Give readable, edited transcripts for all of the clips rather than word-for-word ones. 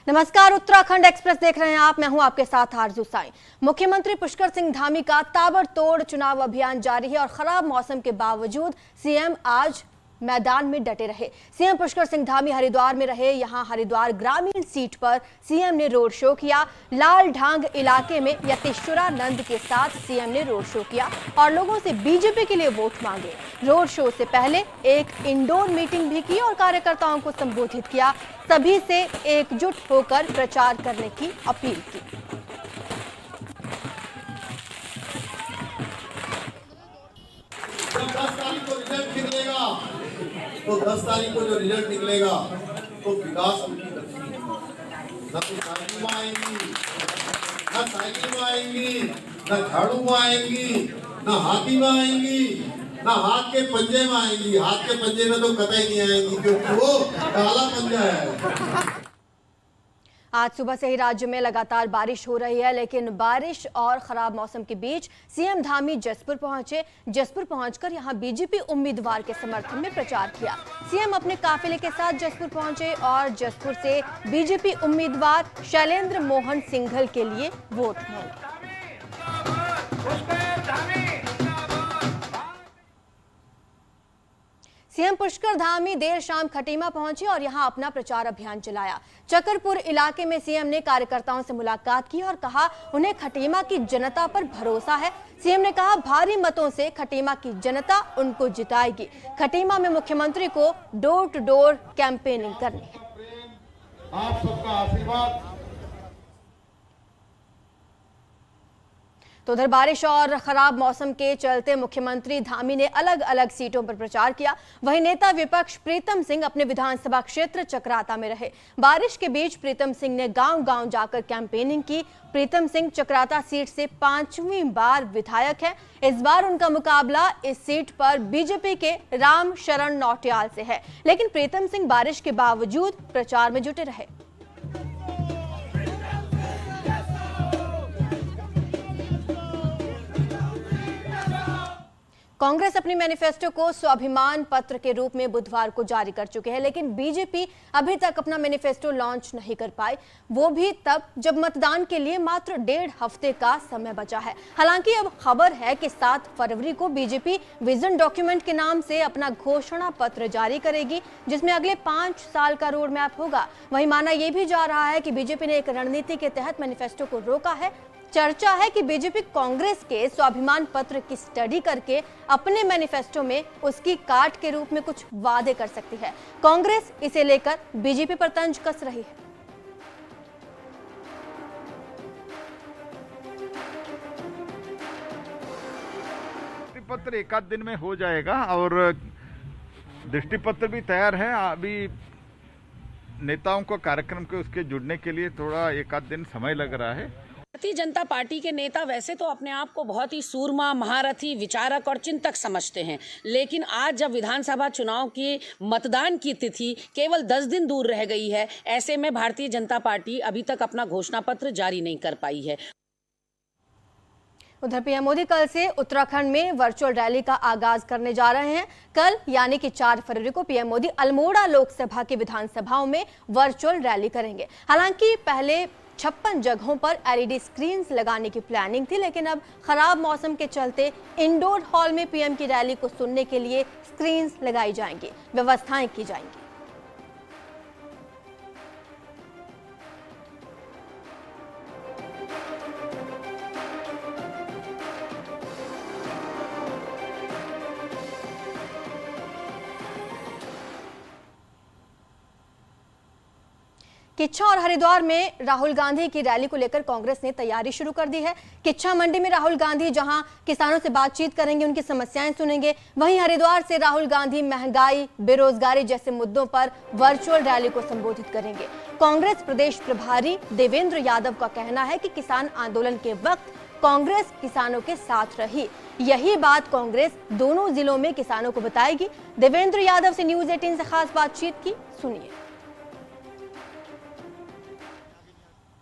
नमस्कार, उत्तराखंड एक्सप्रेस देख रहे हैं आप। मैं हूं आपके साथ आरजू साईं। मुख्यमंत्री पुष्कर सिंह धामी का ताबड़तोड़ चुनाव अभियान जारी है और खराब मौसम के बावजूद सीएम आज मैदान में डटे रहे। सीएम पुष्कर सिंह धामी हरिद्वार में रहे। यहां हरिद्वार ग्रामीण सीट पर सीएम ने रोड शो किया। लाल ढांग इलाके में यतीश्वरानंद के साथ सीएम ने रोड शो किया और लोगों से बीजेपी के लिए वोट मांगे। रोड शो से पहले एक इंडोर मीटिंग भी की और कार्यकर्ताओं को संबोधित किया। सभी से एकजुट होकर प्रचार करने की अपील की। तो 10 तारीख को जो रिजल्ट निकलेगा तो विकास उनकी तस्वीर न तो साइकिल में आएंगी, न साइकिल में आएंगी, न झाड़ू में आएंगी, न हाथी में आएंगी, न हाथ के पंजे में आएंगी। हाथ के पंजे में तो कतई नहीं आएंगी क्योंकि वो काला पंजा है। आज सुबह से ही राज्य में लगातार बारिश हो रही है, लेकिन बारिश और खराब मौसम के बीच सीएम धामी जसपुर पहुंचे। जसपुर पहुंचकर यहां बीजेपी उम्मीदवार के समर्थन में प्रचार किया। सीएम अपने काफिले के साथ जसपुर पहुंचे और जसपुर से बीजेपी उम्मीदवार शैलेंद्र मोहन सिंघल के लिए वोट मांगे। सीएम पुष्कर धामी देर शाम खटीमा पहुंचे और यहां अपना प्रचार अभियान चलाया। चकरपुर इलाके में सीएम ने कार्यकर्ताओं से मुलाकात की और कहा उन्हें खटीमा की जनता पर भरोसा है। सीएम ने कहा भारी मतों से खटीमा की जनता उनको जिताएगी। खटीमा में मुख्यमंत्री को डोर टू डोर कैंपेनिंग करनी है। आप सबका आशीर्वाद। तो उधर बारिश और खराब मौसम के चलते मुख्यमंत्री धामी ने अलग अलग सीटों पर प्रचार किया। वहीं नेता विपक्ष प्रीतम सिंह अपने विधानसभा क्षेत्र चकराता में रहे। बारिश के बीच प्रीतम सिंह ने गांव-गांव जाकर कैंपेनिंग की। प्रीतम सिंह चकराता सीट से 5वीं बार विधायक है। इस बार उनका मुकाबला इस सीट पर बीजेपी के राम शरण नौटियाल से है, लेकिन प्रीतम सिंह बारिश के बावजूद प्रचार में जुटे रहे। कांग्रेस अपनी मैनिफेस्टो को स्वाभिमान पत्र के रूप में बुधवार को जारी कर चुके हैं, लेकिन बीजेपी अभी तक अपना मैनिफेस्टो लॉन्च नहीं कर पाई, वो भी तब जब मतदान के लिए मात्र 1.5 हफ्ते का समय बचा है। हालांकि अब खबर है कि 7 फरवरी को बीजेपी विजन डॉक्यूमेंट के नाम से अपना घोषणा पत्र जारी करेगी, जिसमें अगले 5 साल का रोड मैप होगा। वहीं माना यह भी जा रहा है कि बीजेपी ने एक रणनीति के तहत मैनिफेस्टो को रोका है। चर्चा है कि बीजेपी कांग्रेस के स्वाभिमान पत्र की स्टडी करके अपने मैनिफेस्टो में उसकी काट के रूप में कुछ वादे कर सकती है। कांग्रेस इसे लेकर बीजेपी पर तंज कस रही है। पत्र एक आध दिन में हो जाएगा और दृष्टि पत्र भी तैयार है। अभी नेताओं को कार्यक्रम के उसके जुड़ने के लिए थोड़ा एक आध दिन समय लग रहा है। भारतीय जनता पार्टी के नेता वैसे तो अपने आप को बहुत ही सूरमा, महारथी, विचारक और चिंतक समझते हैं, लेकिन आज जब विधानसभा चुनाव की मतदान की तिथि केवल 10 दिन दूर रह गई है, ऐसे में भारतीय जनता पार्टी अभी तक अपना घोषणा पत्र जारी नहीं कर पाई है। उधर पीएम मोदी कल से उत्तराखंड में वर्चुअल रैली का आगाज करने जा रहे हैं। कल यानी कि 4 फरवरी को पीएम मोदी अल्मोड़ा लोकसभा की विधानसभाओं में वर्चुअल रैली करेंगे। हालांकि पहले 56 जगहों पर एलईडी स्क्रीन्स लगाने की प्लानिंग थी, लेकिन अब खराब मौसम के चलते इंडोर हॉल में पीएम की रैली को सुनने के लिए स्क्रीन्स लगाई जाएंगी, व्यवस्थाएं की जाएंगी। किच्छा और हरिद्वार में राहुल गांधी की रैली को लेकर कांग्रेस ने तैयारी शुरू कर दी है। किच्छा मंडी में राहुल गांधी जहां किसानों से बातचीत करेंगे, उनकी समस्याएं सुनेंगे, वहीं हरिद्वार से राहुल गांधी महंगाई, बेरोजगारी जैसे मुद्दों पर वर्चुअल रैली को संबोधित करेंगे। कांग्रेस प्रदेश प्रभारी देवेंद्र यादव का कहना है कि किसान आंदोलन के वक्त कांग्रेस किसानों के साथ रही। यही बात कांग्रेस दोनों जिलों में किसानों को बताएगी। देवेंद्र यादव से न्यूज 18 से खास बातचीत की, सुनिए।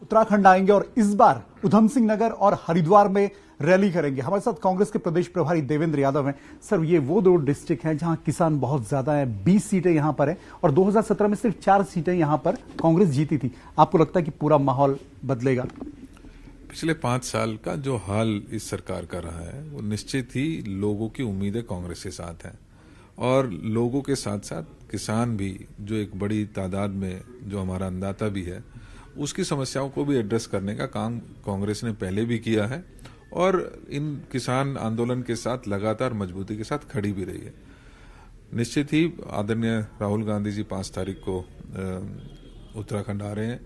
उत्तराखंड आएंगे और इस बार उधम सिंह नगर और हरिद्वार में रैली करेंगे। हमारे साथ कांग्रेस के प्रदेश प्रभारी देवेंद्र यादव हैं। सर, ये वो 2 डिस्ट्रिक्ट हैं जहां किसान बहुत ज्यादा है, 20 सीटें यहां पर है और 2017 में सिर्फ 4 सीटें यहां पर कांग्रेस जीती थी। आपको लगता है कि पूरा माहौल बदलेगा? पिछले 5 साल का जो हाल इस सरकार का रहा है वो निश्चित ही लोगों की उम्मीदें कांग्रेस के साथ हैं और लोगों के साथ साथ किसान भी, जो एक बड़ी तादाद में जो हमारा अन्नदाता भी है, उसकी समस्याओं को भी एड्रेस करने का काम कांग्रेस ने पहले भी किया है और इन किसान आंदोलन के साथ लगातार मजबूती के साथ खड़ी भी रही है। निश्चित ही आदरणीय राहुल गांधी जी 5 तारीख को उत्तराखंड आ रहे हैं,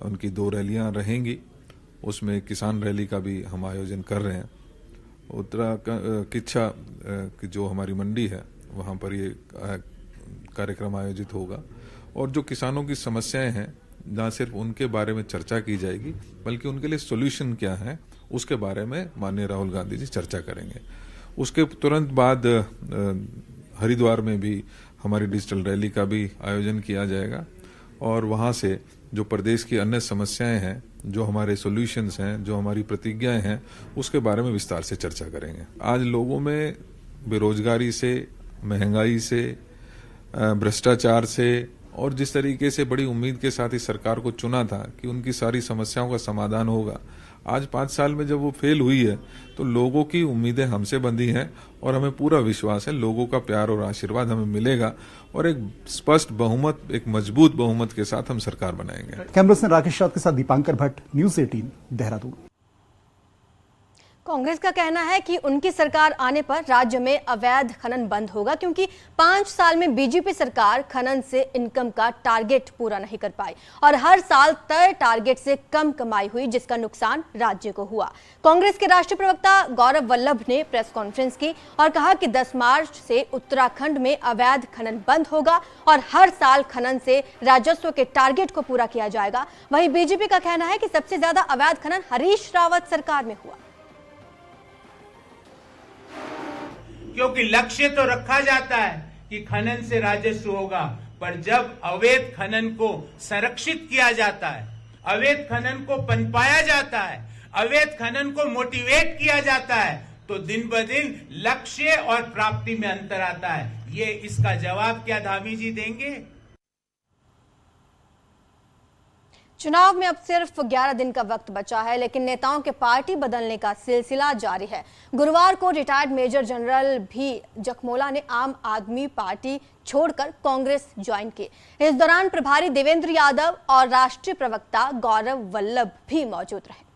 उनकी 2 रैलियां रहेंगी, उसमें किसान रैली का भी हम आयोजन कर रहे हैं। उत्तराखंड किच्छा की जो हमारी मंडी है वहाँ पर ये कार्यक्रम आयोजित होगा और जो किसानों की समस्याएं हैं, न सिर्फ उनके बारे में चर्चा की जाएगी बल्कि उनके लिए सॉल्यूशन क्या है उसके बारे में माननीय राहुल गांधी जी चर्चा करेंगे। उसके तुरंत बाद हरिद्वार में भी हमारी डिजिटल रैली का भी आयोजन किया जाएगा और वहाँ से जो प्रदेश की अन्य समस्याएं हैं, जो हमारे सॉल्यूशंस हैं, जो हमारी प्रतिज्ञाएं हैं, उसके बारे में विस्तार से चर्चा करेंगे। आज लोगों में बेरोजगारी से, महंगाई से, भ्रष्टाचार से और जिस तरीके से बड़ी उम्मीद के साथ इस सरकार को चुना था कि उनकी सारी समस्याओं का समाधान होगा, आज 5 साल में जब वो फेल हुई है तो लोगों की उम्मीदें हमसे बंधी हैं और हमें पूरा विश्वास है लोगों का प्यार और आशीर्वाद हमें मिलेगा और एक स्पष्ट बहुमत, एक मजबूत बहुमत के साथ हम सरकार बनाएंगे। कैमरा पर्सन राकेश राउत के साथ दीपांकर भट्ट, न्यूज़ 18 देहरादून। कांग्रेस का कहना है कि उनकी सरकार आने पर राज्य में अवैध खनन बंद होगा क्योंकि 5 साल में बीजेपी सरकार खनन से इनकम का टारगेट पूरा नहीं कर पाई और हर साल तय टारगेट से कम कमाई हुई, जिसका नुकसान राज्य को हुआ। कांग्रेस के राष्ट्रीय प्रवक्ता गौरव वल्लभ ने प्रेस कॉन्फ्रेंस की और कहा कि 10 मार्च से उत्तराखंड में अवैध खनन बंद होगा और हर साल खनन से राजस्व के टारगेट को पूरा किया जाएगा। वहीं बीजेपी का कहना है कि सबसे ज्यादा अवैध खनन हरीश रावत सरकार में हुआ, क्योंकि लक्ष्य तो रखा जाता है कि खनन से राजस्व होगा, पर जब अवैध खनन को संरक्षित किया जाता है, अवैध खनन को पनपाया जाता है, अवैध खनन को मोटिवेट किया जाता है, तो दिन ब दिन लक्ष्य और प्राप्ति में अंतर आता है। ये इसका जवाब क्या धामी जी देंगे? चुनाव में अब सिर्फ 11 दिन का वक्त बचा है, लेकिन नेताओं के पार्टी बदलने का सिलसिला जारी है। गुरुवार को रिटायर्ड मेजर जनरल भी जखमोला ने आम आदमी पार्टी छोड़कर कांग्रेस ज्वाइन की। इस दौरान प्रभारी देवेंद्र यादव और राष्ट्रीय प्रवक्ता गौरव वल्लभ भी मौजूद रहे।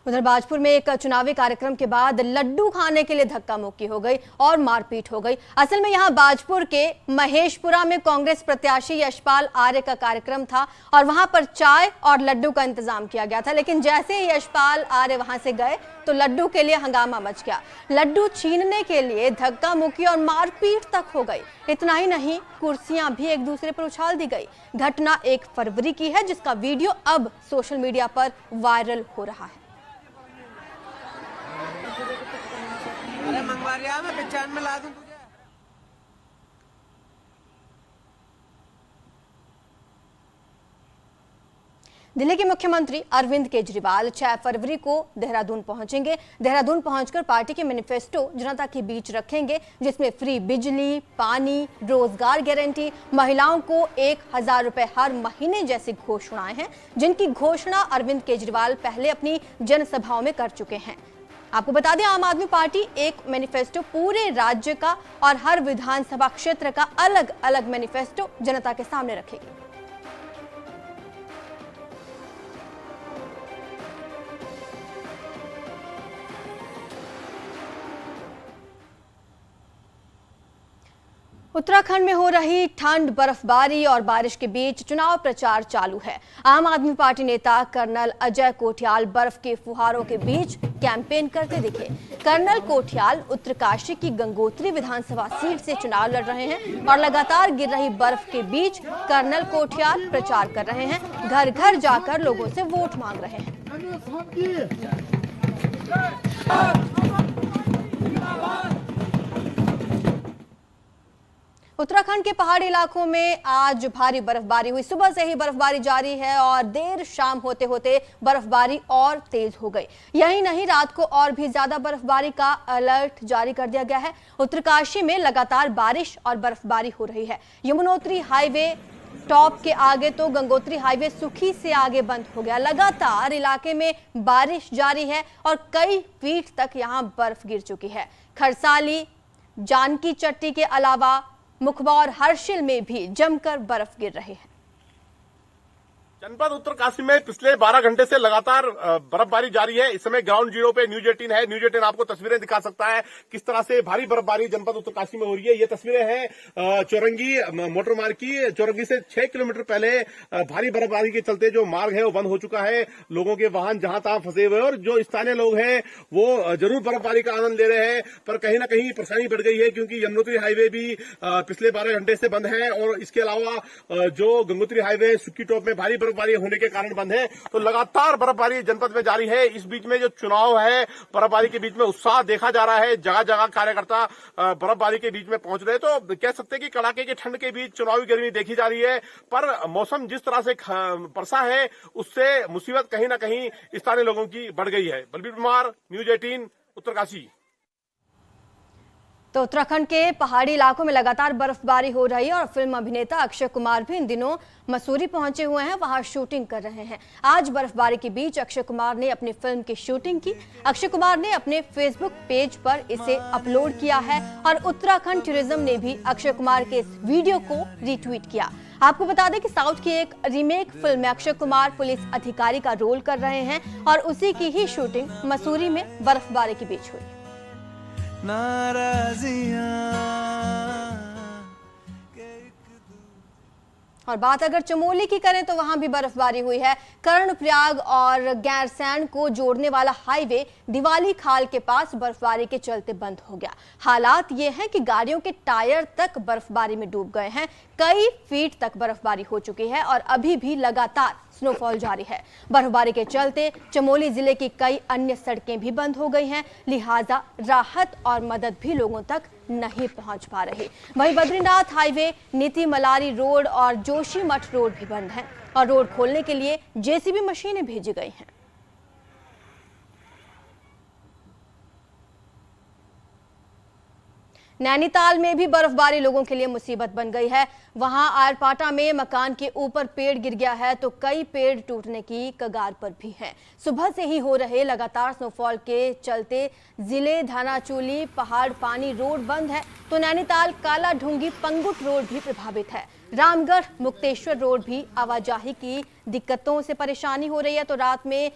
उधर बाजपुर में एक चुनावी कार्यक्रम के बाद लड्डू खाने के लिए धक्का मुक्की हो गई और मारपीट हो गई। असल में यहां बाजपुर के महेशपुरा में कांग्रेस प्रत्याशी यशपाल आर्य का कार्यक्रम था और वहां पर चाय और लड्डू का इंतजाम किया गया था, लेकिन जैसे ही यशपाल आर्य वहां से गए तो लड्डू के लिए हंगामा मच गया। लड्डू छीनने के लिए धक्का मुक्की और मारपीट तक हो गई। इतना ही नहीं, कुर्सियां भी एक दूसरे पर उछाल दी गई। घटना 1 फरवरी की है, जिसका वीडियो अब सोशल मीडिया पर वायरल हो रहा है। अरे मंगवा लिया, मैं पहचान में ला दूं तुझे। दिल्ली के मुख्यमंत्री अरविंद केजरीवाल 6 फरवरी को देहरादून पहुंचेंगे। देहरादून पहुंचकर पार्टी के मैनिफेस्टो जनता के बीच रखेंगे, जिसमें फ्री बिजली, पानी, रोजगार गारंटी, महिलाओं को 1000 रुपए हर महीने जैसी घोषणाएं हैं, जिनकी घोषणा अरविंद केजरीवाल पहले अपनी जनसभाओं में कर चुके हैं। आपको बता दें, आम आदमी पार्टी एक मैनिफेस्टो पूरे राज्य का और हर विधानसभा क्षेत्र का अलग अलग मैनिफेस्टो जनता के सामने रखेगी। उत्तराखंड में हो रही ठंड, बर्फबारी और बारिश के बीच चुनाव प्रचार चालू है। आम आदमी पार्टी नेता कर्नल अजय कोठियाल बर्फ के फुहारों के बीच कैंपेन करते दिखे। कर्नल कोठियाल उत्तरकाशी की गंगोत्री विधानसभा सीट से चुनाव लड़ रहे हैं और लगातार गिर रही बर्फ के बीच कर्नल कोठियाल प्रचार कर रहे हैं, घर घर जाकर लोगों से वोट मांग रहे हैं। उत्तराखंड के पहाड़ी इलाकों में आज भारी बर्फबारी हुई। सुबह से ही बर्फबारी जारी है और देर शाम होते होते बर्फबारी और तेज हो गई। यही नहीं, रात को और भी ज्यादा बर्फबारी का अलर्ट जारी कर दिया गया है। उत्तरकाशी में लगातार बारिश और बर्फबारी हो रही है। यमुनोत्री हाईवे टॉप के आगे तो गंगोत्री हाईवे सुखी से आगे बंद हो गया। लगातार इलाके में बारिश जारी है और कई फीट तक यहां बर्फ गिर चुकी है। खरसाली, जानकी चट्टी के अलावा मुखबा और हर्षिल में भी जमकर बर्फ गिर रही है। जनपद उत्तरकाशी में पिछले 12 घंटे से लगातार बर्फबारी जारी है। इस समय ग्राउंड जीरो पे न्यूज 18 है। न्यूज 18 आपको तस्वीरें दिखा सकता है किस तरह से भारी बर्फबारी जनपद उत्तरकाशी में हो रही है। ये तस्वीरें हैं चौरंगी मोटर मार्ग की। चौरंगी से 6 किलोमीटर पहले भारी बर्फबारी के चलते जो मार्ग है वो बंद हो चुका है। लोगों के वाहन जहां तहां फंसे हुए हैं और जो स्थानीय लोग हैं वो जरूर बर्फबारी का आनंद ले रहे हैं, पर कहीं ना कहीं परेशानी बढ़ गई है क्योंकि यमुनोत्री हाईवे भी पिछले 12 घंटे से बंद है और इसके अलावा जो गंगोत्री हाईवे सुक्की टॉप में भारी बर्फबारी होने के कारण बंद है। तो लगातार बर्फबारी जनपद में जारी है। इस बीच में जो चुनाव है, बर्फबारी के बीच में उत्साह देखा जा रहा है। जगह जगह कार्यकर्ता बर्फबारी के बीच में पहुंच रहे हैं। तो कह सकते हैं कि कड़ाके की ठंड के बीच चुनावी गर्मी देखी जा रही है, पर मौसम जिस तरह से बरसा है उससे मुसीबत कहीं ना कहीं स्थानीय लोगों की बढ़ गई है। बलबीर कुमार, न्यूज 18 उत्तरकाशी। तो उत्तराखंड के पहाड़ी इलाकों में लगातार बर्फबारी हो रही है और फिल्म अभिनेता अक्षय कुमार भी इन दिनों मसूरी पहुंचे हुए हैं, वहां शूटिंग कर रहे हैं। आज बर्फबारी के बीच अक्षय कुमार ने अपनी फिल्म की शूटिंग की। अक्षय कुमार ने अपने फेसबुक पेज पर इसे अपलोड किया है और उत्तराखंड टूरिज्म ने भी अक्षय कुमार के इस वीडियो को रीट्वीट किया। आपको बता दें कि साउथ की एक रीमेक फिल्म में अक्षय कुमार पुलिस अधिकारी का रोल कर रहे हैं और उसी की ही शूटिंग मसूरी में बर्फबारी के बीच हुई। और बात अगर चमोली की करें तो वहां भी बर्फबारी हुई है। कर्णप्रयाग और गैरसैंण को जोड़ने वाला हाईवे दिवाली खाल के पास बर्फबारी के चलते बंद हो गया। हालात ये हैं कि गाड़ियों के टायर तक बर्फबारी में डूब गए हैं। कई फीट तक बर्फबारी हो चुकी है और अभी भी लगातार स्नोफॉल जारी है। बर्फबारी के चलते चमोली जिले की कई अन्य सड़कें भी बंद हो गई हैं, लिहाजा राहत और मदद भी लोगों तक नहीं पहुंच पा रही। वहीं बद्रीनाथ हाईवे, नीति मलारी रोड और जोशीमठ रोड भी बंद हैं और रोड खोलने के लिए जेसीबी मशीनें भेजी गई हैं। नैनीताल में भी बर्फबारी लोगों के लिए मुसीबत बन गई है। वहां आरपाटा में मकान के ऊपर पेड़ गिर गया है तो कई पेड़ टूटने की कगार पर भी हैं। सुबह से ही हो रहे लगातार स्नोफॉल के चलते जिले धानाचूली पहाड़ पानी रोड बंद है तो नैनीताल काला ढूंगी पंगुट रोड भी प्रभावित है। रामगढ़ मुक्तेश्वर रोड भी आवाजाही की दिक्कतों से परेशानी हो रही है। तो रात में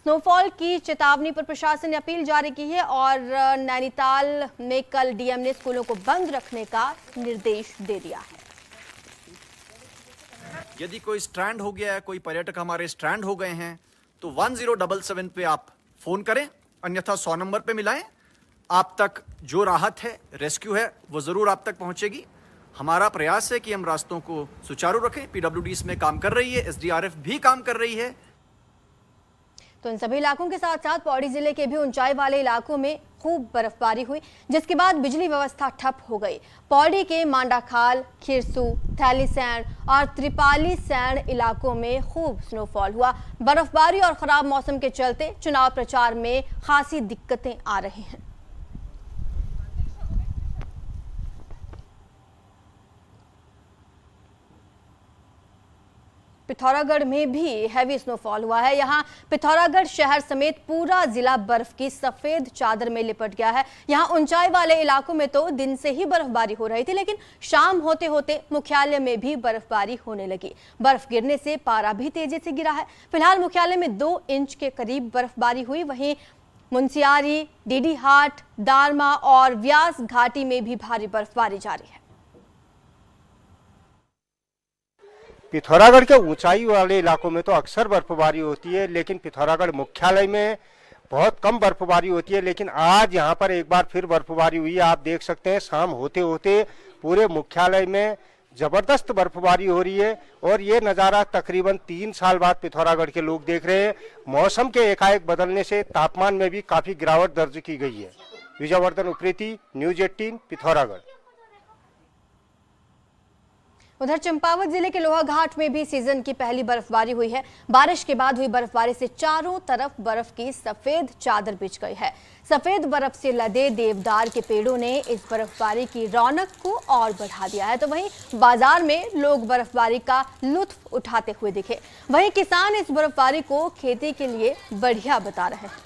स्नोफॉल की चेतावनी पर प्रशासन ने अपील जारी की है और नैनीताल में कल डीएम ने स्कूलों को बंद रखने का निर्देश दे दिया है। यदि कोई स्ट्रैंड हो गया है, कोई पर्यटक हमारे स्ट्रैंड हो गए हैं तो 1077 पे आप फोन करें, अन्यथा 100 नंबर पे मिलाएं। आप तक जो राहत है, रेस्क्यू है, वो जरूर आप तक पहुंचेगी। हमारा प्रयास है कि हम रास्तों को सुचारू रखें। पीडब्ल्यूडी इसमें काम कर रही है, एसडीआरएफ भी काम कर रही है। तो इन सभी इलाकों के साथ साथ पौड़ी जिले के भी ऊंचाई वाले इलाकों में खूब बर्फबारी हुई, जिसके बाद बिजली व्यवस्था ठप हो गई। पौड़ी के मांडाखाल, खिरसू, थैलीसैंण और त्रिपालीसैंण इलाकों में खूब स्नोफॉल हुआ। बर्फबारी और खराब मौसम के चलते चुनाव प्रचार में खासी दिक्कतें आ रही हैं। पिथौरागढ़ में भी हैवी स्नोफॉल हुआ है। यहां पिथौरागढ़ शहर समेत पूरा जिला बर्फ की सफेद चादर में लिपट गया है। यहां ऊंचाई वाले इलाकों में तो दिन से ही बर्फबारी हो रही थी, लेकिन शाम होते होते मुख्यालय में भी बर्फबारी होने लगी। बर्फ गिरने से पारा भी तेजी से गिरा है। फिलहाल मुख्यालय में 2 इंच के करीब बर्फबारी हुई। वहीं मुंसियारी, डीडीहाट, दारमा और व्यास घाटी में भी भारी बर्फबारी जारी है। पिथौरागढ़ के ऊंचाई वाले इलाकों में तो अक्सर बर्फबारी होती है, लेकिन पिथौरागढ़ मुख्यालय में बहुत कम बर्फबारी होती है। लेकिन आज यहाँ पर एक बार फिर बर्फबारी हुई है। आप देख सकते हैं शाम होते होते पूरे मुख्यालय में जबरदस्त बर्फबारी हो रही है और ये नज़ारा तकरीबन 3 साल बाद पिथौरागढ़ के लोग देख रहे हैं। मौसम के एकाएक बदलने से तापमान में भी काफी गिरावट दर्ज की गई है। विजयवर्धन उप्रेती, न्यूज 18 पिथौरागढ़। उधर चंपावत जिले के लोहाघाट में भी सीजन की पहली बर्फबारी हुई है। बारिश के बाद हुई बर्फबारी से चारों तरफ बर्फ की सफेद चादर बिछ गई है। सफेद बर्फ से लदे देवदार के पेड़ों ने इस बर्फबारी की रौनक को और बढ़ा दिया है। तो वहीं बाजार में लोग बर्फबारी का लुत्फ उठाते हुए दिखे। वहीं किसान इस बर्फबारी को खेती के लिए बढ़िया बता रहे हैं।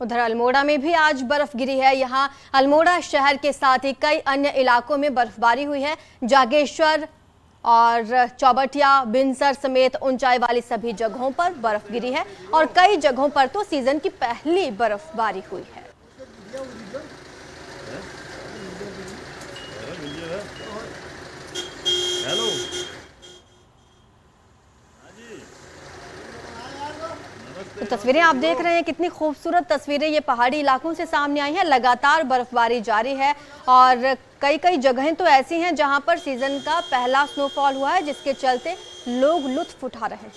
उधर अल्मोड़ा में भी आज बर्फ गिरी है। यहाँ अल्मोड़ा शहर के साथ ही कई अन्य इलाकों में बर्फबारी हुई है। जागेश्वर और चौबटिया, बिनसर समेत ऊंचाई वाली सभी जगहों पर बर्फ गिरी है और कई जगहों पर तो सीजन की पहली बर्फबारी हुई है। तो तस्वीरें आप देख रहे हैं, कितनी खूबसूरत तस्वीरें ये पहाड़ी इलाकों से सामने आई हैं। लगातार बर्फबारी जारी है और कई जगहें तो ऐसी हैं जहां पर सीजन का पहला स्नोफॉल हुआ है, जिसके चलते लोग लुत्फ उठा रहे हैं।